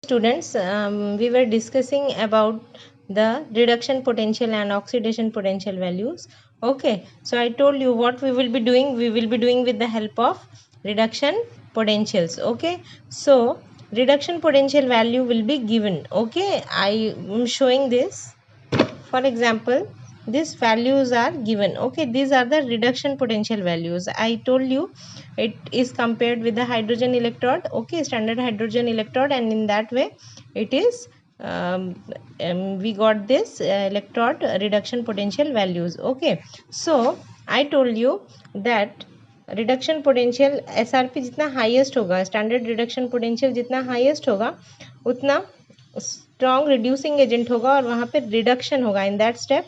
Students, we were discussing about the reduction potential and oxidation potential values. Okay, so I told you what we will be doing. We will be doing with the help of reduction potentials. Okay, so reduction potential value will be given. Okay, I am showing this. For example, these values are given. Okay, these are the reduction potential values. I told you it is compared with the hydrogen electrode. Okay, standard hydrogen electrode, and in that way it is we got this electrode reduction potential values. Okay, so I told you that reduction potential SRP जितना highest होगा, standard reduction potential जितना highest होगा उतना strong reducing agent होगा और वहाँ पे reduction होगा. इन दैट स्टेप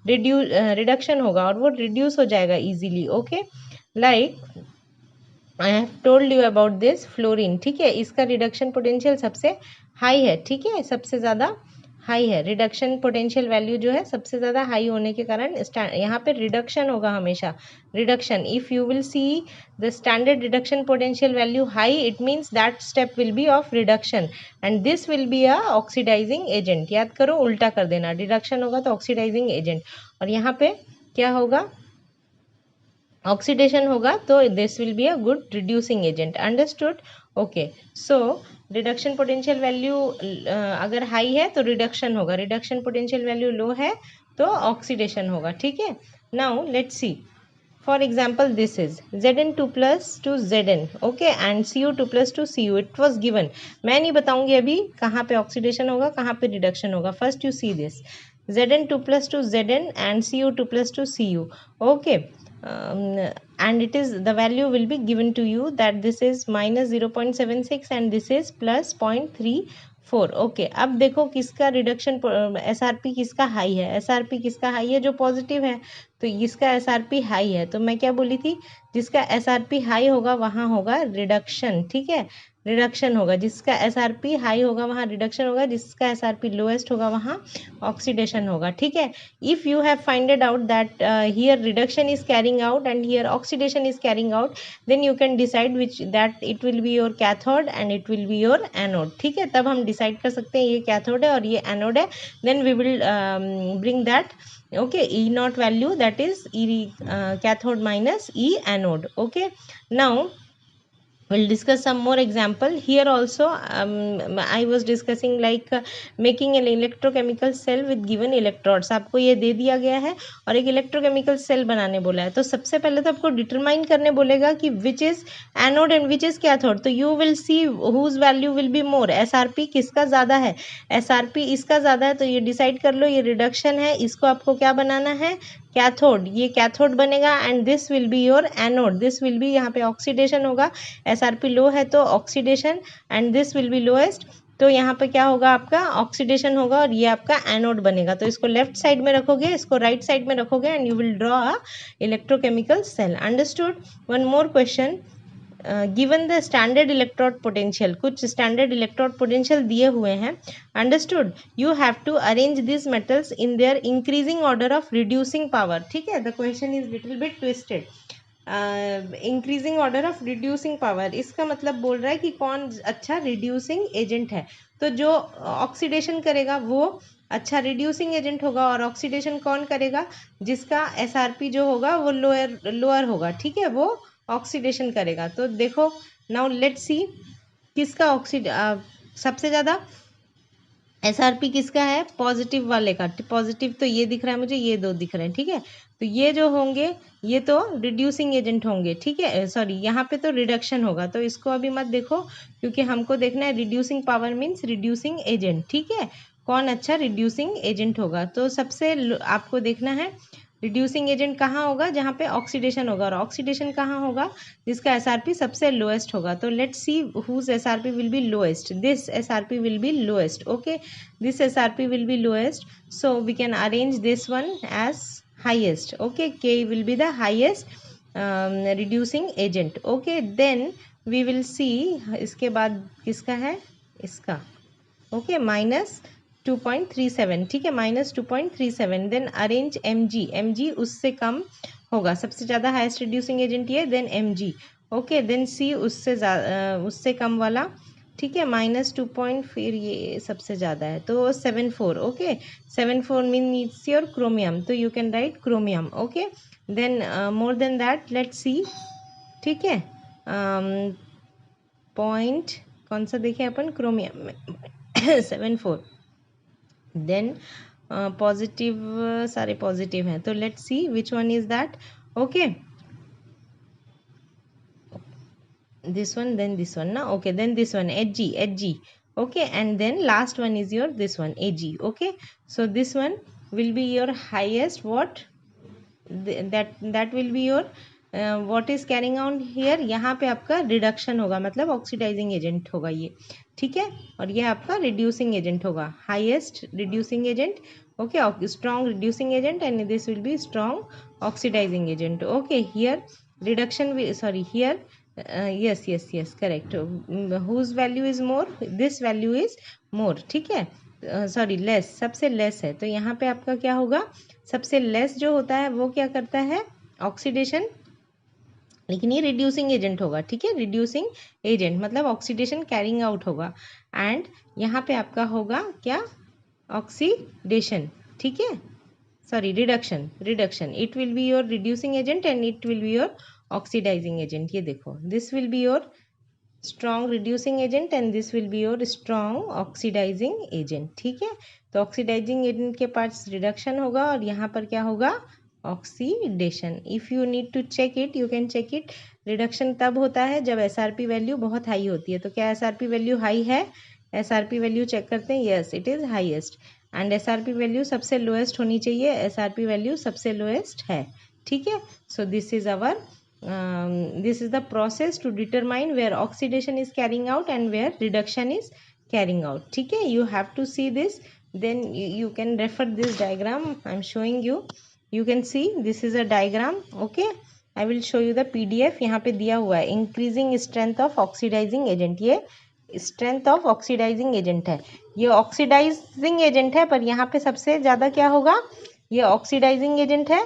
रिडक्शन होगा और वो रिड्यूस हो जाएगा easily. Okay, like I have told you about this fluorine. ठीक है, इसका रिडक्शन पोटेंशियल सबसे हाई है. ठीक है, सबसे ज़्यादा हाई है. रिडक्शन पोटेंशियल वैल्यू जो है सबसे ज़्यादा हाई होने के कारण यहाँ पे रिडक्शन होगा हमेशा. Reduction, if you will see the standard reduction potential value high, it means that step will be of reduction and this will be a oxidizing agent. याद करो, उल्टा कर देना. रिडक्शन होगा तो ऑक्सीडाइजिंग एजेंट, और यहाँ पे क्या होगा, ऑक्सीडेशन होगा तो this will be a good reducing agent. Understood? Okay, so reduction potential value अगर हाई है तो रिडक्शन होगा, रिडक्शन पोटेंशियल वैल्यू लो है तो ऑक्सीडेशन होगा. ठीक है, now let's see. For example, this is Zn2 plus to Zn, okay, and Cu2 plus to Cu. It was given. मैं नहीं बताऊंगी अभी कहाँ पे ऑक्सीडेशन होगा कहाँ पे रिडक्शन होगा. First you see this Zn2 plus to Zn and Cu2 plus to Cu. Okay, and it is the value will be given to you that this is minus 0.76 and this is plus 0.34. Okay, अब देखो किसका reduction SRP किसका high है. SRP किसका high है? जो positive है, तो इसका एसआरपी हाई है. तो मैं क्या बोली थी, जिसका एसआरपी हाई होगा वहाँ होगा रिडक्शन. ठीक है, रिडक्शन होगा. जिसका एसआरपी हाई होगा वहाँ रिडक्शन होगा, जिसका एसआरपी लोएस्ट होगा वहाँ ऑक्सीडेशन होगा. ठीक है, if you have फाइंडेड out that here reduction is carrying out and here oxidation is carrying out, then you can decide which that it will be your cathode and it will be your anode. ठीक है, तब हम decide कर सकते हैं ये cathode है और ये एनोड है. then we will bring that okay E naught value, that is E cathode minus E anode. Okay, now we'll discuss some more example. Here also I was discussing like making an electrochemical cell with given electrodes. आपको ये दे दिया गया है और एक electrochemical cell बनाने बोला है. तो सबसे पहले तो आपको डिटरमाइन करने बोलेगा कि which is anode and which is cathode. तो you will see whose value will be more. SRP किसका ज़्यादा है? SRP इसका ज़्यादा है, तो ये डिसाइड कर लो ये रिडक्शन है. इसको आपको क्या बनाना है? कैथोड. ये कैथोड बनेगा and this will be your anode. This will B, यहाँ पे ऑक्सीडेशन होगा. एसआरपी लो है तो oxidation and this will be lowest. तो यहाँ पे क्या होगा, आपका ऑक्सीडेशन होगा और ये आपका एनोड बनेगा. तो इसको लेफ्ट साइड में रखोगे, इसको राइट साइड में रखोगे and you will draw a electrochemical cell. Understood? One more question. Given the standard electrode potential, कुछ स्टैंडर्ड इलेक्ट्रोड पोटेंशियल दिए हुए हैं. Understood? You have to arrange this metals in their increasing order of reducing power. ठीक है, the question is little bit twisted. Increasing order of reducing power, इसका मतलब बोल रहा है कि कौन अच्छा रिड्यूसिंग एजेंट है. तो जो ऑक्सीडेशन करेगा वो अच्छा रिड्यूसिंग एजेंट होगा और ऑक्सीडेशन कौन करेगा? जिसका एसआरपी जो होगा वो लोअर होगा. ठीक है, वो ऑक्सीडेशन करेगा. तो देखो, नाउ लेट्स सी किसका सबसे ज़्यादा एसआरपी किसका है? पॉजिटिव वाले का. पॉजिटिव तो ये दिख रहा है मुझे, ये दो दिख रहे हैं. ठीक है, तो ये जो होंगे ये तो रिड्यूसिंग एजेंट होंगे. ठीक है, सॉरी यहाँ पे तो रिडक्शन होगा, तो इसको अभी मत देखो क्योंकि हमको देखना है reducing power means reducing agent. ठीक है, कौन अच्छा रिड्यूसिंग एजेंट होगा. तो सबसे आपको देखना है रिड्यूसिंग एजेंट कहाँ होगा, जहाँ पे ऑक्सीडेशन होगा. और ऑक्सीडेशन कहाँ होगा? जिसका एसआरपी सबसे लोएस्ट होगा. तो let's see whose SRP will be lowest. This SRP will be lowest. Okay, this SRP will be lowest, so we can arrange this one as highest. Okay, K will be the highest reducing agent. Okay, then we will see इसके बाद किसका है? इसका. Okay, minus 2.37. ठीक है, minus 2.37. then arrange Mg. Mg उससे कम होगा, सबसे ज़्यादा highest reducing agent ये, then Mg. Okay, then C उससे कम वाला ठीक है, -2 फिर ये सबसे ज़्यादा है तो 74. ओके, 74 मीन्स योर क्रोमियम, तो you can write chromium. Okay, then more than that let's see. ठीक है, पॉइंट कौन सा देखें अपन, क्रोमियम में 74. देन पॉजिटिव, सारे पॉजिटिव हैं तो let's C which one is that. Okay, this one, then this one na. Okay, then this one Hg. Okay, and then last one is your this one Ag. Okay, so this one will be your highest what, that will be your what is carrying on here. यहाँ पे आपका reduction होगा, मतलब oxidising agent होगा ये. ठीक है, और ये आपका रिड्यूसिंग एजेंट होगा, highest reducing agent. Okay, strong reducing agent, and this will be strong oxidizing agent. Okay, here reduction, sorry here, yes, correct. whose value is more, this value is more. ठीक है, sorry less, सबसे less है तो यहाँ पे आपका क्या होगा, सबसे लेस जो होता है वो क्या करता है, ऑक्सीडेशन, लेकिन ये रिड्यूसिंग एजेंट होगा. ठीक है, रिड्यूसिंग एजेंट मतलब ऑक्सीडेशन कैरिंग आउट होगा, एंड यहाँ पे आपका होगा क्या, ऑक्सीडेशन. ठीक है, sorry reduction. It will be your reducing agent and it will be your oxidizing agent. ये देखो, this will be your strong reducing agent and this will be your strong oxidizing agent. ठीक है, तो oxidising agent के पास reduction होगा और यहाँ पर क्या होगा, oxidation. If you need to check it, you can check it. Reduction तब होता है जब एसआरपी वैल्यू बहुत हाई होती है. तो क्या एसआरपी वैल्यू हाई है, एसआरपी वैल्यू चेक करते हैं, yes it is highest, and SRP value सबसे लोएस्ट होनी चाहिए, एसआरपी वैल्यू सबसे लोएस्ट है. ठीक है, so this is our this is the process to determine where oxidation is carrying out and where reduction is carrying out. ठीक है, you have to see this, then you can refer this diagram I am showing you. You can see this is a diagram. Okay, I will show you the PDF. यहाँ पे दिया हुआ है increasing strength of oxidizing agent. ये strength of oxidizing agent है, ये oxidizing agent है, पर यहाँ पे सबसे ज़्यादा क्या होगा, ये oxidizing agent है.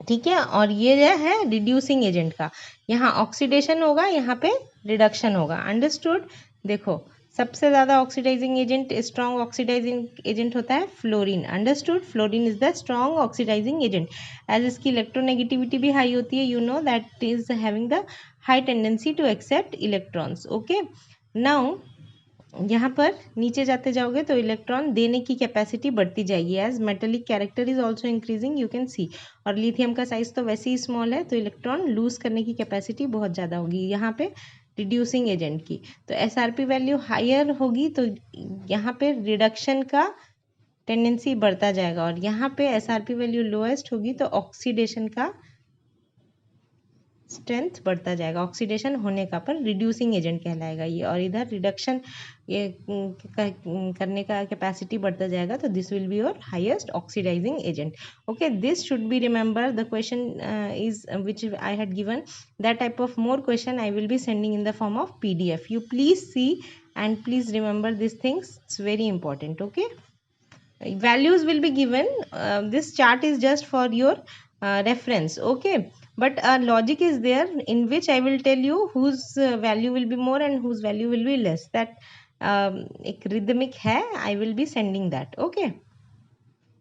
ठीक है, और ये जो है रिड्यूसिंग एजेंट का, यहाँ ऑक्सीडेशन होगा, यहाँ पे रिडक्शन होगा. अंडरस्टूड. देखो, सबसे ज़्यादा oxidizing agent, strong oxidizing agent होता है fluorine. Understood, fluorine is the strong oxidizing agent, as इसकी इलेक्ट्रोनेगेटिविटी भी हाई होती है. You know that is having the high tendency to accept electrons. Okay, now यहाँ पर नीचे जाते जाओगे तो इलेक्ट्रॉन देने की कैपेसिटी बढ़ती जाएगी, as metallic character is also increasing, you can see. और लिथियम का साइज तो वैसे ही स्मॉल है, तो इलेक्ट्रॉन लूज करने की कैपेसिटी बहुत ज़्यादा होगी यहाँ पे रिड्यूसिंग एजेंट की. तो एसआरपी वैल्यू हायर होगी तो यहाँ पे रिडक्शन का टेंडेंसी बढ़ता जाएगा, और यहाँ पे एसआरपी वैल्यू लोएस्ट होगी तो ऑक्सीडेशन का स्ट्रेंथ बढ़ता जाएगा. ऑक्सीडेशन होने का पर रिड्यूसिंग एजेंट कहलाएगा ये, और इधर रिडक्शन ये करने का कैपेसिटी बढ़ता जाएगा, तो this will be your highest oxidizing agent. Okay, this should be remember. The question is which I had given, that type of more question I will be sending in the form of PDF. You please see and please remember these things, it's very important. Okay, values will be given. This chart is just for your reference. Okay, but logic is there in which I will tell you whose value will be more and whose value will be less. That एक rhythmic है, I will be sending that. Okay.